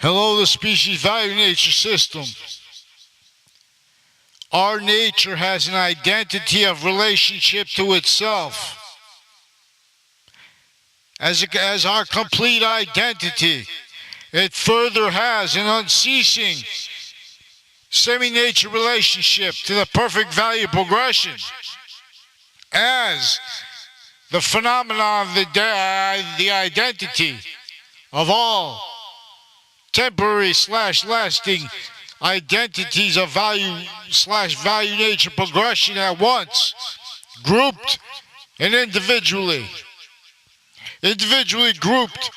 Hello, the species value nature system. Our nature has an identity of relationship to itself as our complete identity. It further has an unceasing semi-nature relationship to the perfect value progression as the phenomenon of the identity of all temporary / lasting identities of value / value nature progression at once, grouped and individually grouped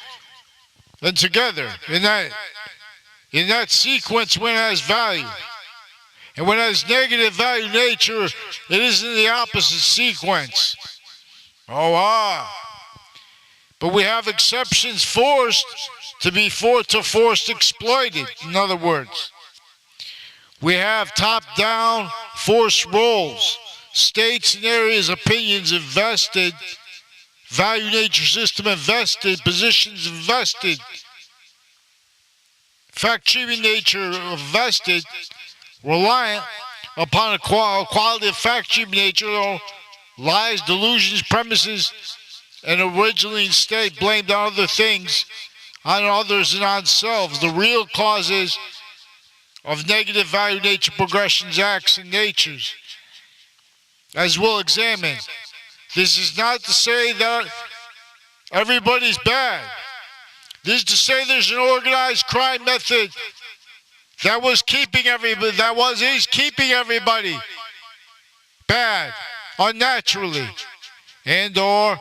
and together in that sequence when it has value. And when it has negative value nature, it is in the opposite sequence. But we have exceptions forced forced exploited. In other words, we have top-down forced roles, states and areas, opinions invested, value nature system invested, positions invested, fact-achieving nature vested, reliant upon a quality of fact-achieving nature, lies, delusions, premises, and originally instead blamed on other things, on others and on selves. The real causes of negative value nature progressions, acts, and natures, as we'll examine. This is not to say that everybody's bad. This is to say there's an organized crime method that is keeping everybody bad, unnaturally, and or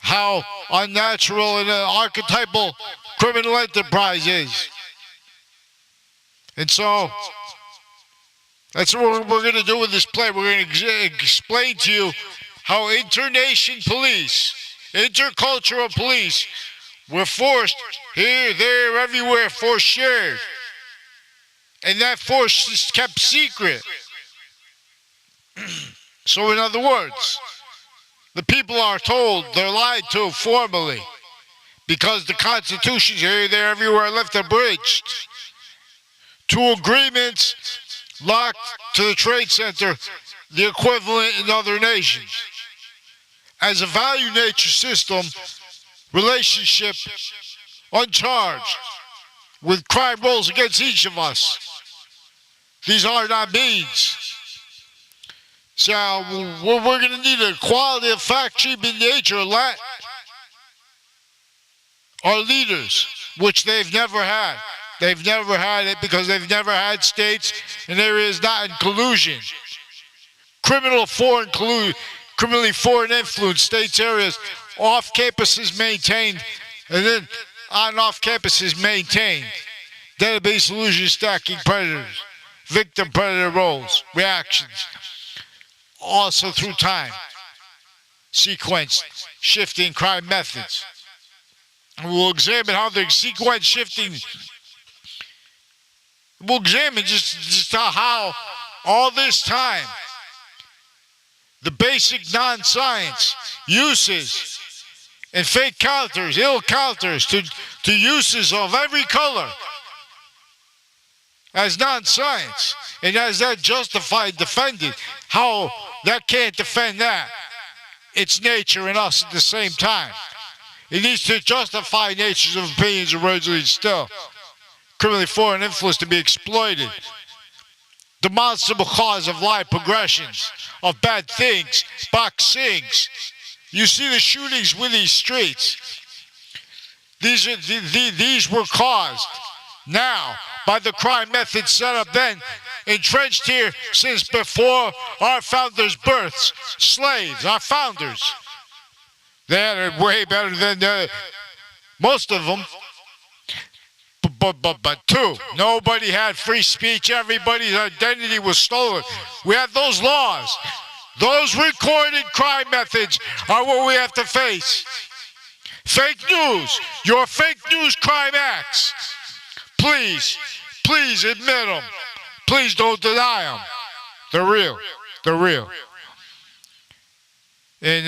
how unnatural an archetypal criminal enterprise is. And so, that's what we're going to do with this play. We're going to explain to you how internation police, intercultural police, were forced here, there, everywhere, forced shared. And that force is kept secret. So in other words, the people are told, they're lied to formally, because the constitutions here, there, everywhere left abridged to agreements locked to the trade center, the equivalent in other nations. As a value nature system, relationship uncharged with crime rolls against each of us. These are not means. So we're going to need a quality of fact-achieving nature. Our leaders, which they've never had. They've never had it because they've never had states and areas not in collusion. Criminally foreign influence, states, areas, off campuses maintained, and then on off campuses maintained. Database illusion stacking predators, victim predator roles, reactions. Also through time, sequence shifting crime methods. And we'll examine how the sequence shifting, we'll examine just how all this time, the basic non-science uses and fake counters, ill counters to uses of every color as non-science. And as that justified, defended, how that can't defend that. It's nature and us at the same time. It needs to justify natures of opinions originally still. Criminally foreign influence to be exploited. Demonstrable cause of life progressions, of bad things, boxings. You see the shootings with these streets. These were caused now by the crime methods set up then, entrenched here since before our founders' births. Slaves, our founders. They had it way better than most of them. But two, nobody had free speech. Everybody's identity was stolen. We have those laws. Those recorded crime methods are what we have to face. Fake news, your fake news crime acts. Please admit them. Please don't deny them. They're real. They're real. And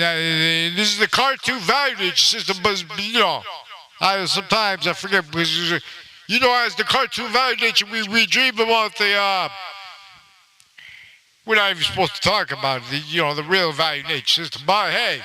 this is the cartoon value system, but sometimes I forget because You know, as the cartoon value nature, we dream about the, we're not even supposed to talk about it, the real value nature system. But hey,